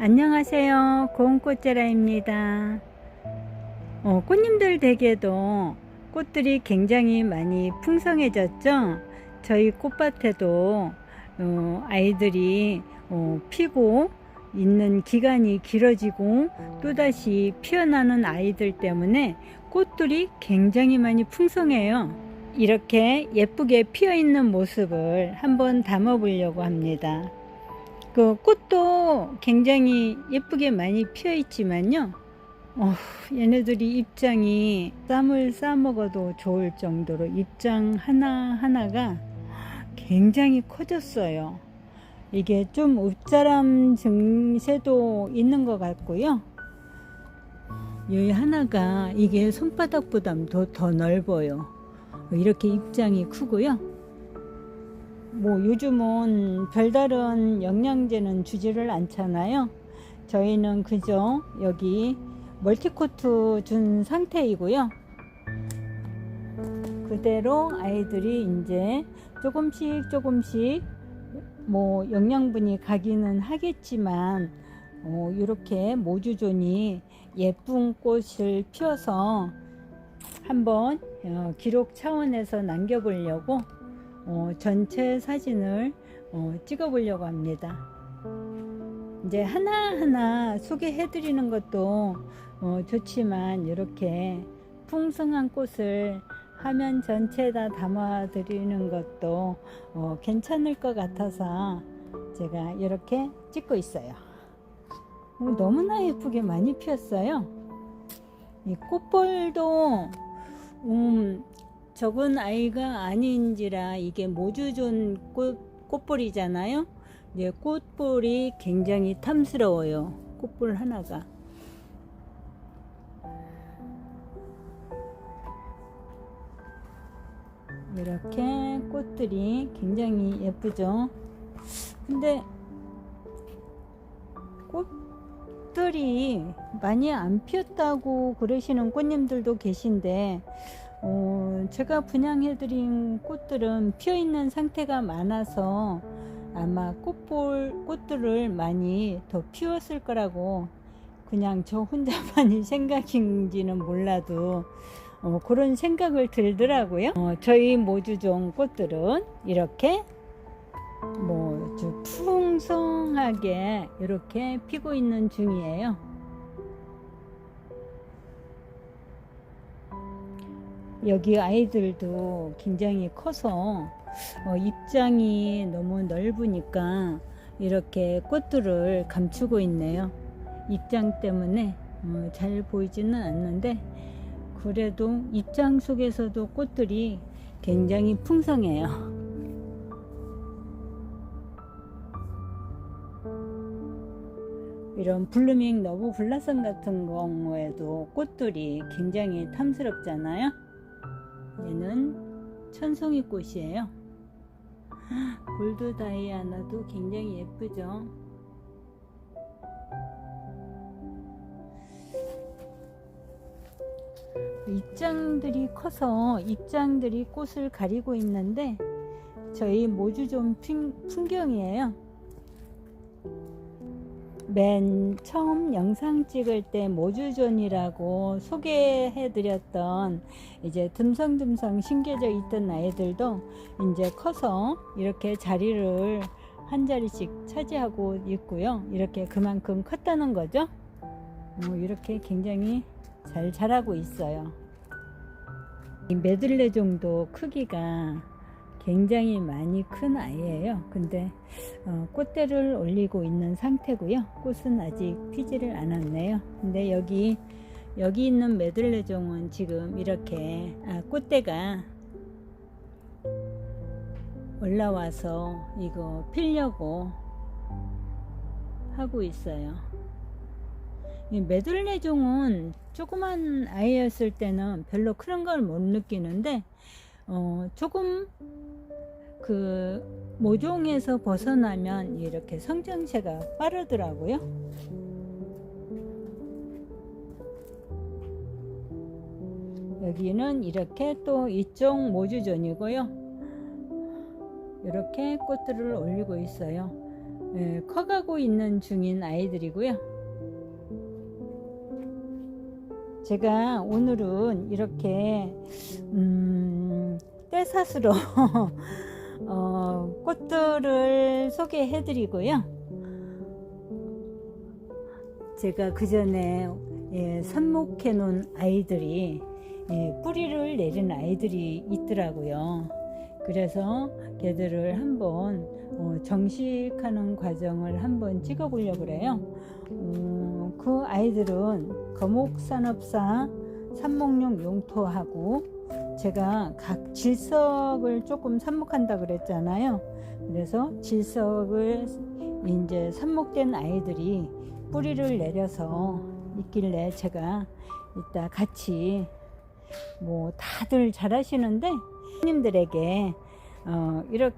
안녕하세요. 고운꽃제라입니다. 꽃님들 댁에도 꽃들이 굉장히 많이 풍성해졌죠. 저희 꽃밭에도 아이들이 피고 있는 기간이 길어지고 또다시 피어나는 아이들 때문에 꽃들이 굉장히 많이 풍성해요. 이렇게 예쁘게 피어 있는 모습을 한번 담아 보려고 합니다. 그 꽃도 굉장히 예쁘게 많이 피어 있지만요, 얘네들이 입장이 쌈을 싸 먹어도 좋을 정도로 입장 하나하나가 굉장히 커졌어요. 이게 좀 उप자람 증세도 있는 것 같고요. 여기 하나가 이게 손바닥보다 더 넓어요. 이렇게 입장이 크고요. 요즘은 별다른 영양제는 주지를 않잖아요. 저희는 그저 여기 멀티코트 준 상태이고요. 그대로 아이들이 이제 조금씩 영양분이 가기는 하겠지만 이렇게 모주존이 예쁜 꽃을 피워서 한번 기록 차원에서 남겨보려고 전체 사진을 찍어 보려고 합니다. 이제 하나하나 소개해 드리는 것도 좋지만 이렇게 풍성한 꽃을 화면 전체에다 담아 드리는 것도 괜찮을 것 같아서 제가 이렇게 찍고 있어요. 너무나 예쁘게 많이 피었어요. 이 꽃볼도 적은 아이가 아닌지라 이게 모주존 꽃볼이잖아요. 이제 꽃볼이 굉장히 탐스러워요. 꽃볼 하나가. 이렇게 꽃들이 굉장히 예쁘죠. 근데 꽃들이 많이 안 피었다고 그러시는 꽃님들도 계신데 제가 분양해드린 꽃들은 피어있는 상태가 많아서 아마 꽃들을 많이 더 피웠을 거라고 그냥 저 혼자만이 생각인지는 몰라도 그런 생각을 들더라고요. 저희 모주종 꽃들은 이렇게 풍성하게 이렇게 피고 있는 중이에요. 여기 아이들도 굉장히 커서 입장이 너무 넓으니까 이렇게 꽃들을 감추고 있네요. 입장 때문에 잘 보이지는 않는데 그래도 입장 속에서도 꽃들이 굉장히 풍성해요. 이런 블루밍 너브 블라썸 같은 경우에도 꽃들이 굉장히 탐스럽잖아요. 얘는 천송이 꽃이에요. 골드 다이아나도 굉장히 예쁘죠. 입장들이 커서 입장들이 꽃을 가리고 있는데 저희 모주존 풍경이에요. 맨 처음 영상 찍을 때 모주존이라고 소개해드렸던 이제 듬성듬성 심겨져 있던 아이들도 이제 커서 이렇게 자리를 한 자리씩 차지하고 있고요. 이렇게 그만큼 컸다는 거죠. 이렇게 굉장히 잘 자라고 있어요. 이 메들레종도 크기가 굉장히 많이 큰 아이예요. 근데 꽃대를 올리고 있는 상태고요. 꽃은 아직 피지를 않았네요. 근데 여기 있는 메들레종은 지금 이렇게 꽃대가 올라와서 이거 피려고 하고 있어요. 이 메들레종은 조그만 아이였을 때는 별로 그런 걸 못 느끼는데 조금 그 모종에서 벗어나면 이렇게 성장세가 빠르더라고요. 여기는 이렇게 또 이쪽 모주존이고요. 이렇게 꽃들을 올리고 있어요. 커가고 있는 중인 아이들이고요. 제가 오늘은 이렇게 떼사스로 꽃들을 소개해 드리고요. 제가 그 전에 선목해 놓은 아이들이 뿌리를 내린 아이들이 있더라고요. 그래서 걔들을 한번 정식하는 과정을 한번 찍어 보려고 그래요. 그 아이들은 거목산업사 삽목용 용토하고 제가 각 질석을 조금 삽목한다 그랬잖아요. 그래서 질석을 이제 삽목된 아이들이 뿌리를 내려서 있길래 제가 이따 같이 뭐 다들 잘 하시는데 님들에게 이런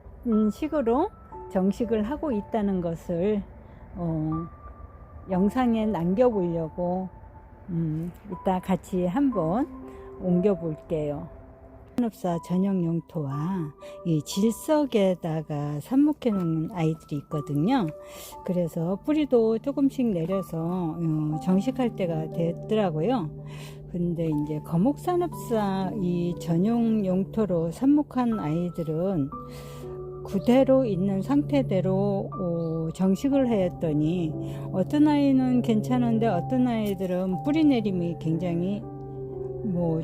식으로 정식을 하고 있다는 것을 영상에 남겨 보려고 이따 같이 한번 옮겨 볼게요. 산업사 전용 용토와 이 질석에다가 삽목해 놓는 아이들이 있거든요. 그래서 뿌리도 조금씩 내려서 정식할 때가 됐더라고요. 근데 이제 거목산업사 이 전용 용토로 삽목한 아이들은 그대로 있는 상태대로 정식을 했더니 어떤 아이는 괜찮은데 어떤 아이들은 뿌리 내림이 굉장히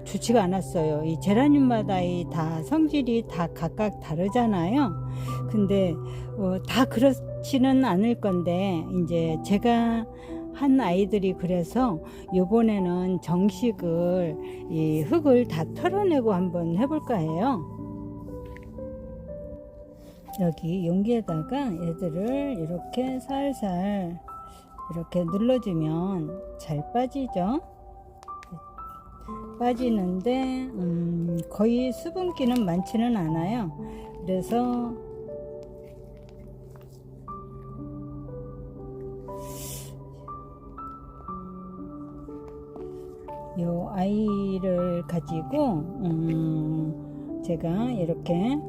좋지가 않았어요. 이 제라늄마다 다 성질이 다 각각 다르잖아요. 근데 다 그렇지는 않을 건데 이제 제가 한 아이들이 그래서 요번에는 정식을 이 흙을 다 털어내고 한번 해볼까 해요. 여기 용기에다가 얘들을 이렇게 살살 이렇게 눌러주면 잘 빠지죠. 빠지는데 거의 수분기는 많지는 않아요. 그래서 요 아이를 가지고 제가 이렇게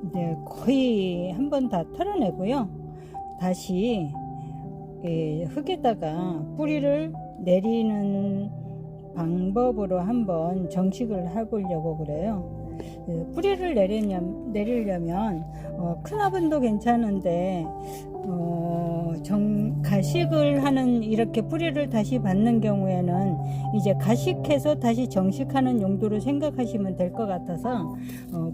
이제 거의 한 번 다 털어내고요. 다시 흙에다가 뿌리를 내리는 방법으로 한번 정식을 해보려고 그래요. 뿌리를 내리려면 큰 화분도 괜찮은데 가식을 하는 이렇게 뿌리를 다시 받는 경우에는 이제 가식해서 다시 정식하는 용도로 생각하시면 될 것 같아서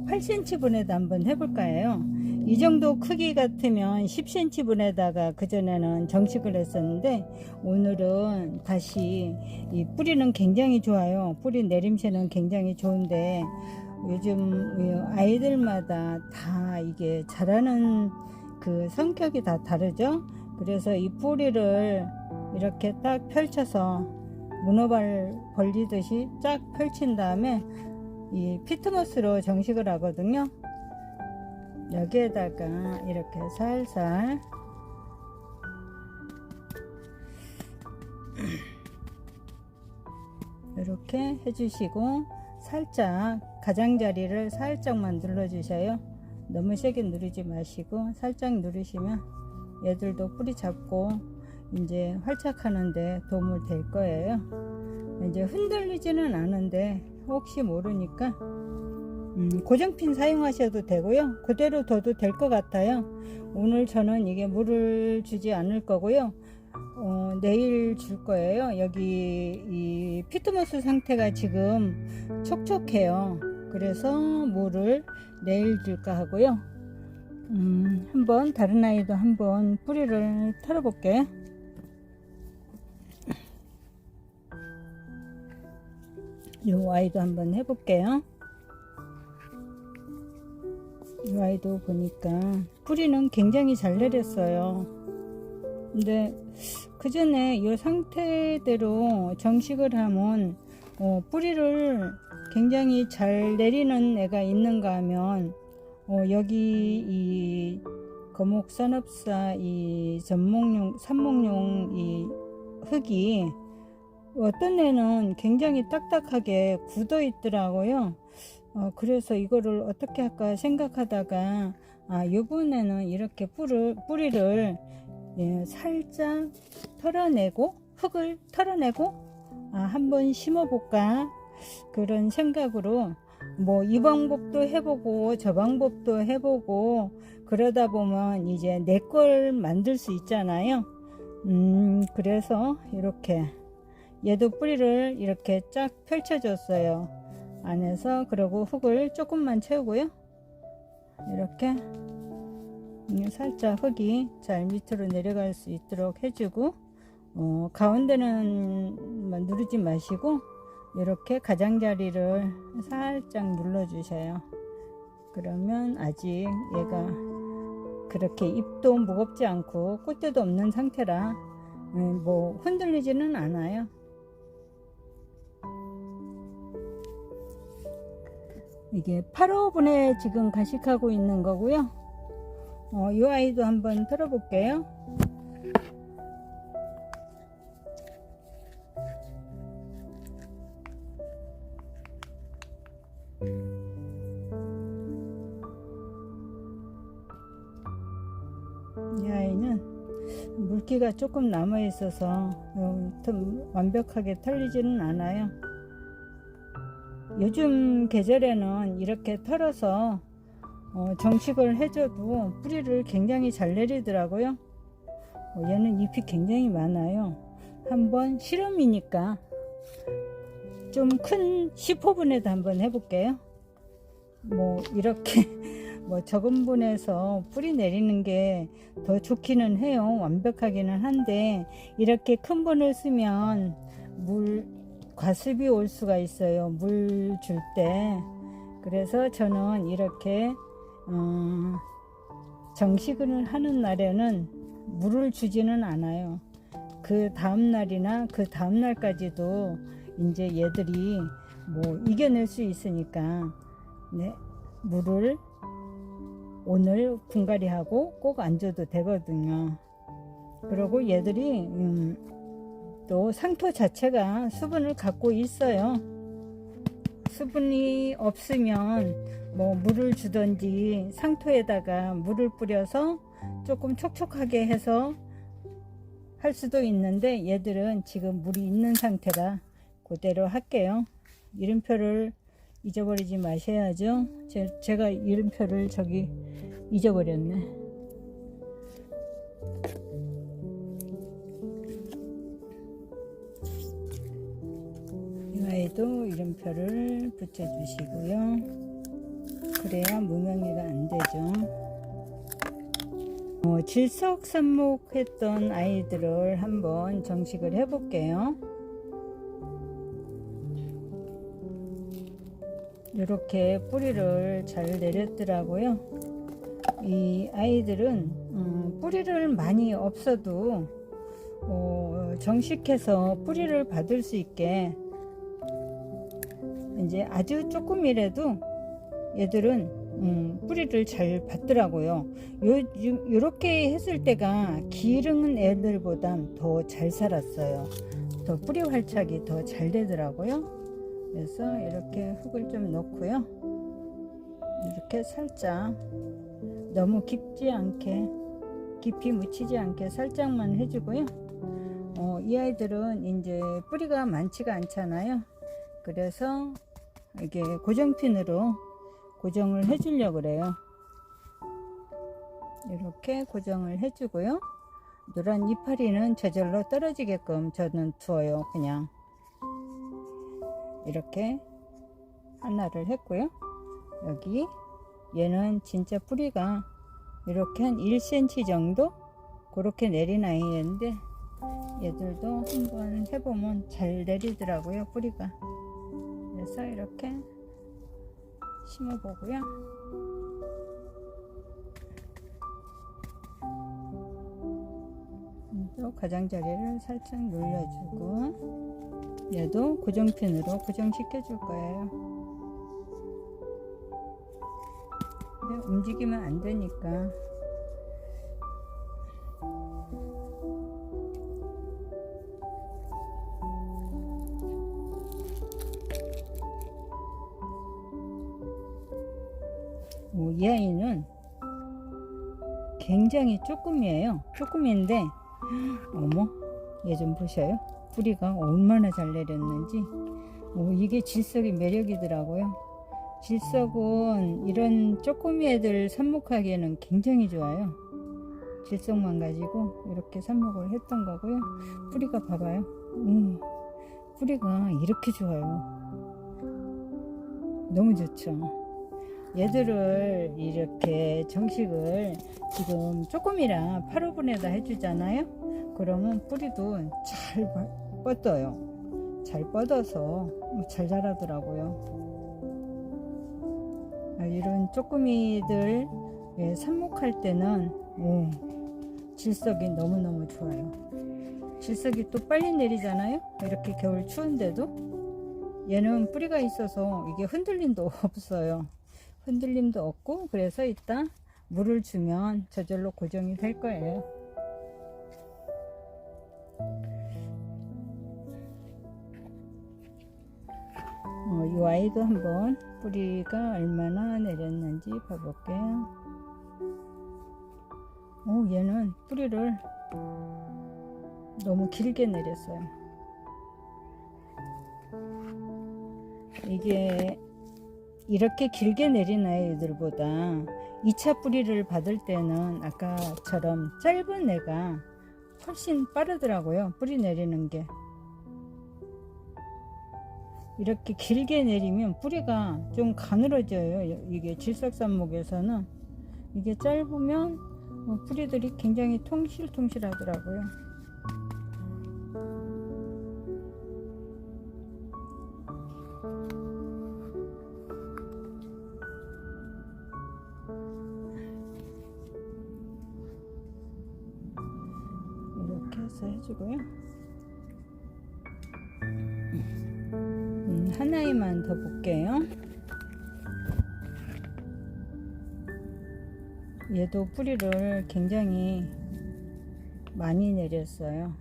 8cm 분에다 한번 해볼까 해요. 이 정도 크기 같으면 10cm 분에다가 그전에는 정식을 했었는데 오늘은 다시 이 뿌리는 굉장히 좋아요. 뿌리 내림새는 굉장히 좋은데 요즘 아이들마다 다 이게 자라는 그 성격이 다 다르죠. 그래서 이 뿌리를 이렇게 딱 펼쳐서 문어발 벌리듯이 쫙 펼친 다음에 이 피트모스로 정식을 하거든요. 여기에다가 이렇게 살살 이렇게 해주시고 살짝 가장자리를 살짝만 눌러주셔요. 너무 세게 누르지 마시고 살짝 누르시면 얘들도 뿌리 잡고 이제 활착하는데 도움을 될 거예요. 이제 흔들리지는 않은데 혹시 모르니까 고정핀 사용하셔도 되고요. 그대로 둬도 될 것 같아요. 오늘 저는 이게 물을 주지 않을 거고요. 내일 줄 거예요. 여기 이 피트모스 상태가 지금 촉촉해요. 그래서 물을 내일 줄까 하고요. 한번 다른 아이도 한번 뿌리를 털어 볼게요. 이 아이도 한번 해볼게요. 이 아이도 보니까 뿌리는 굉장히 잘 내렸어요. 근데 그 전에 이 상태대로 정식을 하면 뿌리를 굉장히 잘 내리는 애가 있는가 하면 여기 이 거목산업사 이 삽목용 이 흙이 어떤 애는 굉장히 딱딱하게 굳어 있더라고요. 그래서 이거를 어떻게 할까 생각하다가 요번에는 이렇게 뿌리를 예, 살짝 털어내고 흙을 털어내고 한번 심어볼까 그런 생각으로 뭐 이 방법도 해보고 저 방법도 해보고 그러다 보면 이제 내 걸 만들 수 있잖아요. 그래서 이렇게 얘도 뿌리를 이렇게 쫙 펼쳐줬어요. 안에서. 그리고 흙을 조금만 채우고요. 이렇게 살짝 흙이 잘 밑으로 내려갈 수 있도록 해주고 가운데는 누르지 마시고 이렇게 가장자리를 살짝 눌러 주셔요. 그러면 아직 얘가 그렇게 잎도 무겁지 않고 꽃대도 없는 상태라 뭐 흔들리지는 않아요. 이게 8호분에 지금 가식하고 있는 거고요. 이 아이도 한번 털어볼게요. 이 아이는 물기가 조금 남아 있어서 완벽하게 털리지는 않아요. 요즘 계절에는 이렇게 털어서 정식을 해줘도 뿌리를 굉장히 잘 내리더라고요. 얘는 잎이 굉장히 많아요. 한번 실험이니까 좀 큰 10호분에도 한번 해볼게요. 뭐 이렇게 뭐 적은 분에서 뿌리 내리는 게 더 좋기는 해요. 완벽하기는 한데 이렇게 큰 분을 쓰면 과습이 올 수가 있어요. 물 줄 때. 그래서 저는 이렇게 정식을 하는 날에는 물을 주지는 않아요. 그 다음 날이나 그 다음 날까지도 이제 얘들이 뭐 이겨낼 수 있으니까 물을 오늘 분갈이 하고 꼭 안 줘도 되거든요. 그리고 얘들이 또 상토 자체가 수분을 갖고 있어요. 수분이 없으면 뭐 물을 주던지 상토에다가 물을 뿌려서 조금 촉촉하게 해서 할 수도 있는데 얘들은 지금 물이 있는 상태라 그대로 할게요. 이름표를 잊어버리지 마셔야죠. 제가 이름표를 저기 잊어버렸네. 이 아이도 이름표를 붙여주시고요. 그래야 무명리가 안 되죠. 질석산목했던 아이들을 한번 정식을 해볼게요. 이렇게 뿌리를 잘 내렸더라고요. 이 아이들은 뿌리를 많이 없어도 정식해서 뿌리를 받을 수 있게 이제 아주 조금이라도 얘들은 뿌리를 잘 받더라고요. 요렇게 했을 때가 기른 애들보단 더 잘 살았어요. 더 뿌리 활착이 더 잘 되더라고요. 그래서 이렇게 흙을 좀 넣고요. 이렇게 살짝 너무 깊지 않게 깊이 묻히지 않게 살짝만 해주고요. 이 아이들은 이제 뿌리가 많지가 않잖아요. 그래서 이게 고정핀으로 고정을 해 주려고 그래요. 이렇게 고정을 해 주고요. 노란 이파리는 저절로 떨어지게끔 저는 두어요. 그냥 이렇게 하나를 했고요. 여기 얘는 진짜 뿌리가 이렇게 한 1cm 정도 그렇게 내린 아이인데 얘들도 한번 해보면 잘 내리더라고요. 뿌리가. 그래서 이렇게 심어보고요. 또 가장자리를 살짝 눌러주고 얘도 고정핀으로 고정시켜 줄 거예요. 움직이면 안 되니까. 이 아이는 굉장히 조금이에요. 조금인데 어머, 얘 좀 보셔요. 뿌리가 얼마나 잘 내렸는지. 이게 질석의 매력이더라고요. 질석은 이런 쪼꼬미 애들 삽목하기에는 굉장히 좋아요. 질석만 가지고 이렇게 삽목을 했던 거고요. 뿌리가 봐봐요. 뿌리가 이렇게 좋아요. 너무 좋죠. 얘들을 이렇게 정식을 지금 조금이라 8호분에다 해주잖아요. 그러면 뿌리도 잘 뻗어요. 잘 뻗어서 잘 자라더라고요. 이런 쪼꼬미들 삽목할 때는 질석이 너무너무 좋아요. 질석이 또 빨리 내리잖아요. 이렇게 겨울 추운데도 얘는 뿌리가 있어서 이게 흔들림도 없어요. 흔들림도 없고, 그래서 이따 물을 주면 저절로 고정이 될 거예요. 이 아이도 한번 뿌리가 얼마나 내렸는지 봐볼게요. 얘는 뿌리를 너무 길게 내렸어요. 이게 이렇게 길게 내린 아이들보다 2차 뿌리를 받을 때는 아까처럼 짧은 애가 훨씬 빠르더라고요. 뿌리 내리는 게. 이렇게 길게 내리면 뿌리가 좀 가늘어져요. 이게 질석삽목에서는 이게 짧으면 뿌리들이 굉장히 통실통실 하더라고요. 이렇게 해서 해주고요. 한 아이만 더 볼게요. 얘도 뿌리를 굉장히 많이 내렸어요.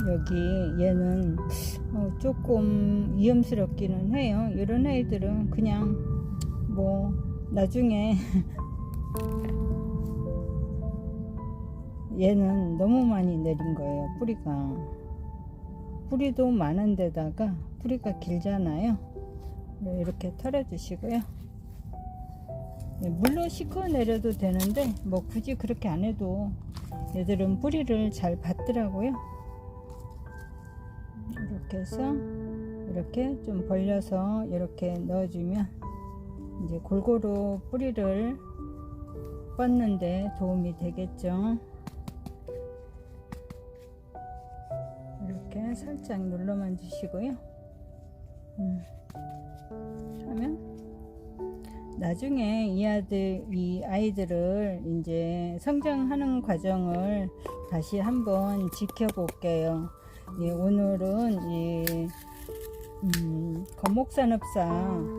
여기 얘는 조금 위험스럽기는 해요. 이런 아이들은 그냥 뭐 나중에 얘는 너무 많이 내린 거예요. 뿌리도 많은 데다가 뿌리가 길잖아요. 이렇게 털어 주시고요. 물로 씻어 내려도 되는데 뭐 굳이 그렇게 안 해도 얘들은 뿌리를 잘 받더라고요. 이렇게 해서 이렇게 좀 벌려서 이렇게 넣어주면 이제 골고루 뿌리를 뻗는데 도움이 되겠죠. 이렇게 살짝 눌러만 주시고요. 하면 나중에 이 아이들을 이제 성장하는 과정을 다시 한번 지켜볼게요. 오늘은 이 거목산업사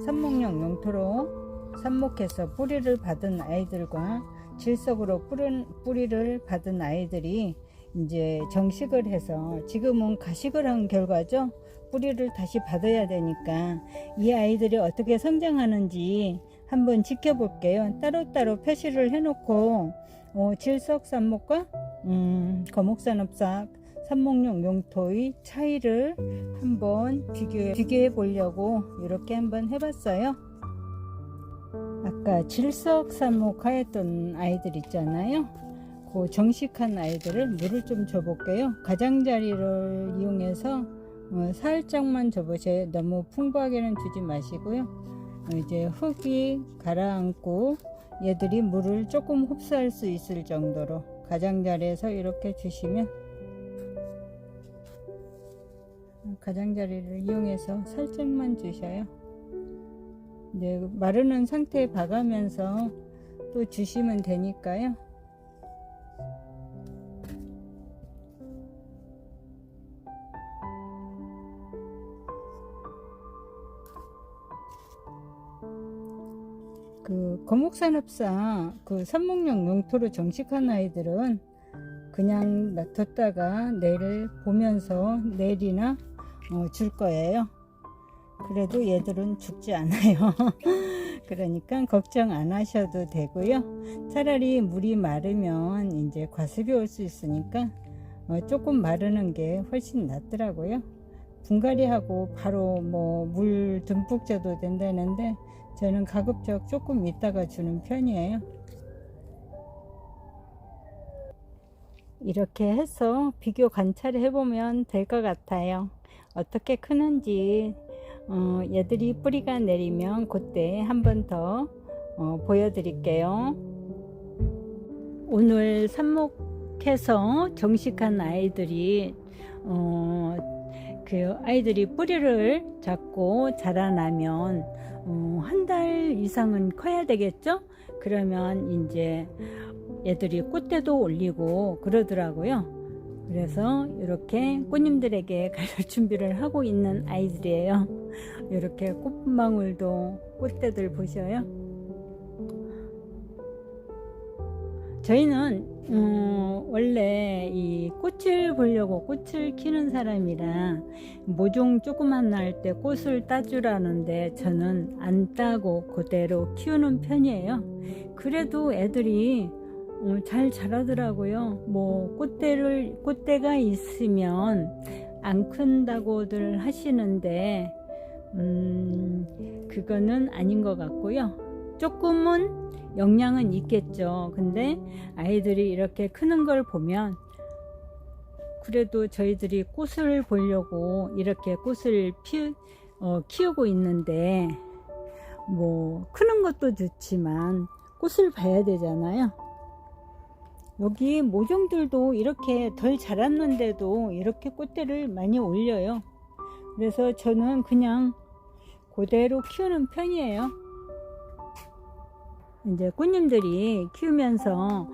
삽목용 용토로 삽목해서 뿌리를 받은 아이들과 질석으로 뿌리를 받은 아이들이 이제 정식을 해서 지금은 가식을 한 결과죠. 뿌리를 다시 받아야 되니까 이 아이들이 어떻게 성장하는지 한번 지켜볼게요. 따로따로 표시를 해놓고 질석 삽목과 거목산업사 삽목용 용토의 차이를 한번 비교해 보려고 이렇게 한번 해봤어요. 아까 질석 삽목 하였던 아이들 있잖아요. 그 정식한 아이들을 물을 좀 줘볼게요. 가장자리를 이용해서 살짝만 줘보세요. 너무 풍부하게는 주지 마시고요. 이제 흙이 가라앉고 얘들이 물을 조금 흡수할 수 있을 정도로 가장자리에서 이렇게 주시면, 가장자리를 이용해서 살짝만 주셔요. 네, 마르는 상태에 봐가면서 또 주시면 되니까요. 그 거목산업사 그 삽목용 용토로 정식한 아이들은 그냥 놔뒀다가 내일 보면서 내일이나 줄 거예요. 그래도 얘들은 죽지 않아요. 그러니까 걱정 안 하셔도 되고요. 차라리 물이 마르면 이제 과습이 올 수 있으니까 조금 마르는 게 훨씬 낫더라고요. 분갈이하고 바로 뭐 물 듬뿍 줘도 된다는데 저는 가급적 조금 있다가 주는 편이에요. 이렇게 해서 비교 관찰을 해보면 될 것 같아요. 어떻게 크는지 얘들이 뿌리가 내리면 그때 한 번 더 보여드릴게요. 오늘 삽목해서 정식한 아이들이 그 아이들이 뿌리를 잡고 자라나면 한 달 이상은 커야 되겠죠? 그러면 이제 얘들이 꽃대도 올리고 그러더라고요. 그래서 이렇게 꽃님들에게 갈 준비를 하고 있는 아이들이에요. 이렇게 꽃망울도 꽃대들 보셔요. 저희는 원래 이 꽃을 보려고 꽃을 키우는 사람이라 모종 조그만 날 때 꽃을 따주라는데 저는 안 따고 그대로 키우는 편이에요. 그래도 애들이 잘 자라더라고요. 뭐 꽃대가 있으면 안 큰다고들 하시는데 그거는 아닌 것 같고요. 조금은 영향은 있겠죠. 근데 아이들이 이렇게 크는 걸 보면 그래도 저희들이 꽃을 보려고 이렇게 꽃을 키우고 있는데 뭐 크는 것도 좋지만 꽃을 봐야 되잖아요. 여기 모종들도 이렇게 덜 자랐는데도 이렇게 꽃대를 많이 올려요. 그래서 저는 그냥 그대로 키우는 편이에요. 이제 꽃님들이 키우면서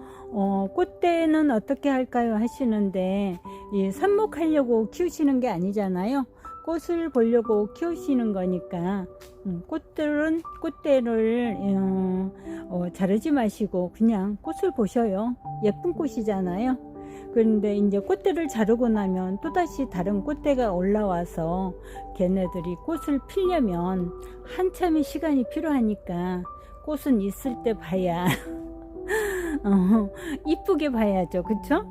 꽃대는 어떻게 할까요 하시는데 이 삽목하려고 키우시는 게 아니잖아요. 꽃을 보려고 키우시는 거니까 꽃대를 자르지 마시고 그냥 꽃을 보셔요. 예쁜 꽃이잖아요. 그런데 이제 꽃대를 자르고 나면 또다시 다른 꽃대가 올라와서 걔네들이 꽃을 피려면 한참의 시간이 필요하니까 꽃은 있을 때 봐야 이쁘게 봐야죠. 그쵸?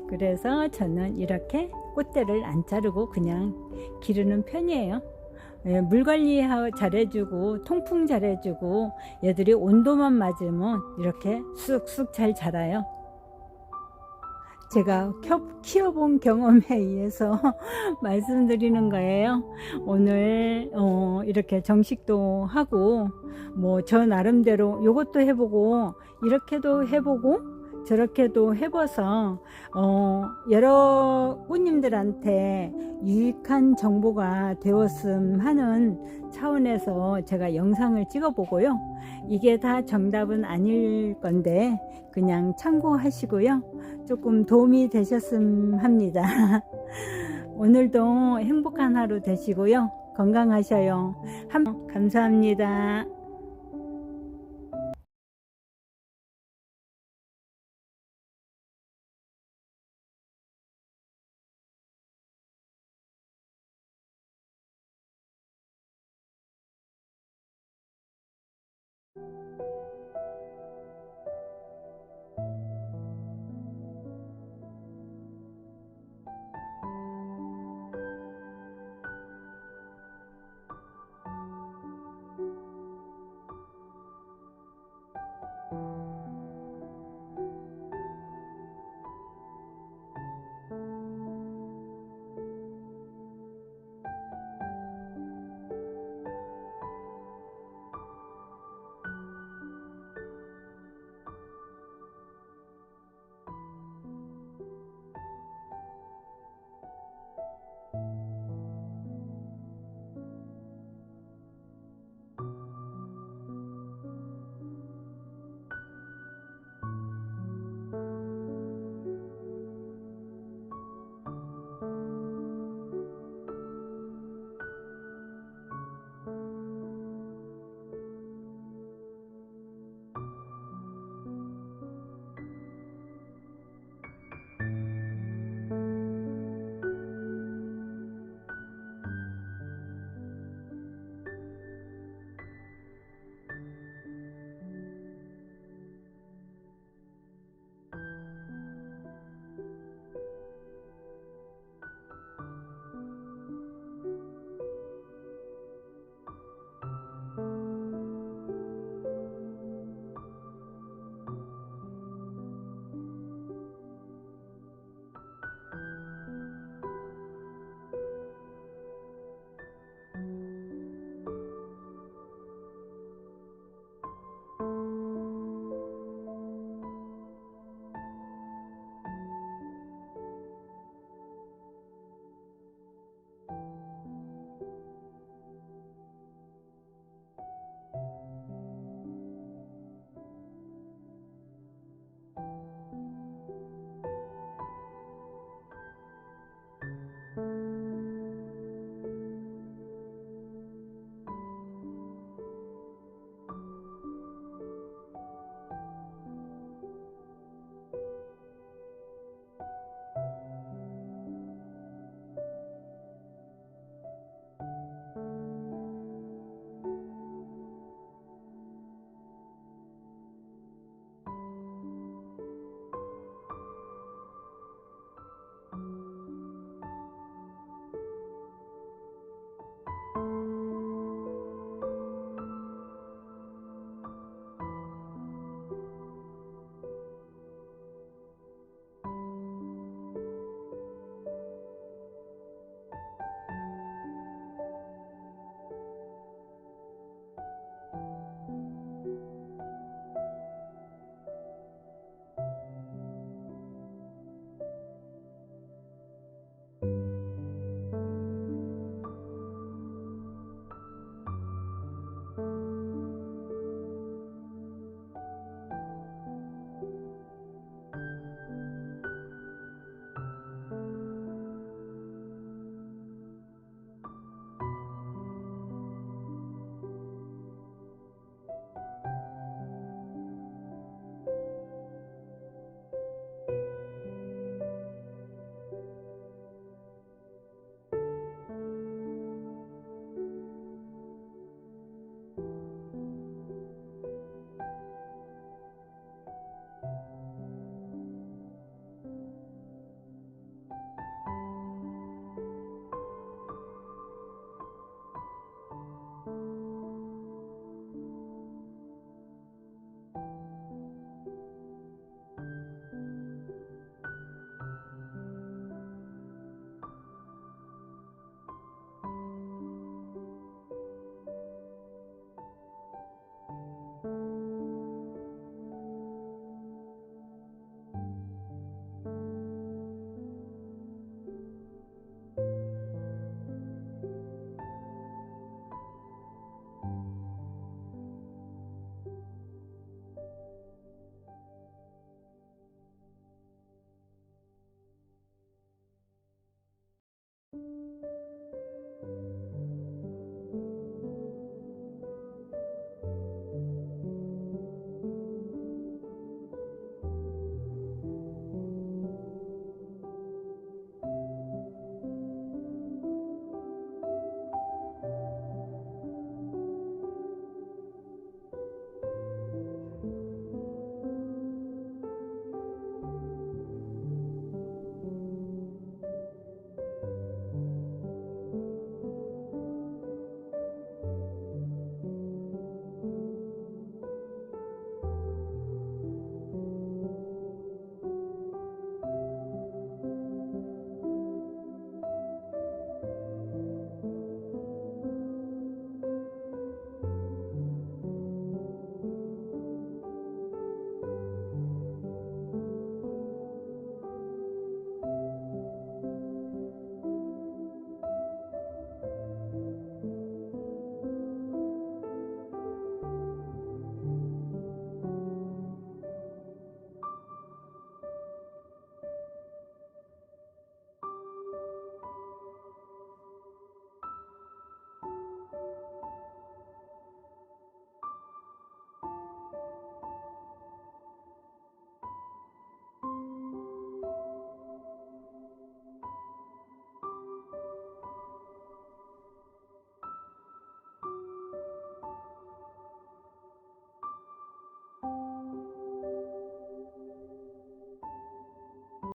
그래서 저는 이렇게 꽃대를 안 자르고 그냥 기르는 편이에요. 물 관리 잘해주고 통풍 잘해주고 얘들이 온도만 맞으면 이렇게 쑥쑥 잘 자라요. 제가 키워본 경험에 의해서 말씀드리는 거예요. 오늘 이렇게 정식도 하고 뭐 저 나름대로 요것도 해보고 이렇게도 해보고 저렇게도 해봐서 여러 꽃님들한테 유익한 정보가 되었음 하는 차원에서 제가 영상을 찍어보고요. 이게 다 정답은 아닐 건데 그냥 참고하시고요. 조금 도움이 되셨음 합니다. 오늘도 행복한 하루 되시고요. 건강하셔요. 감사합니다.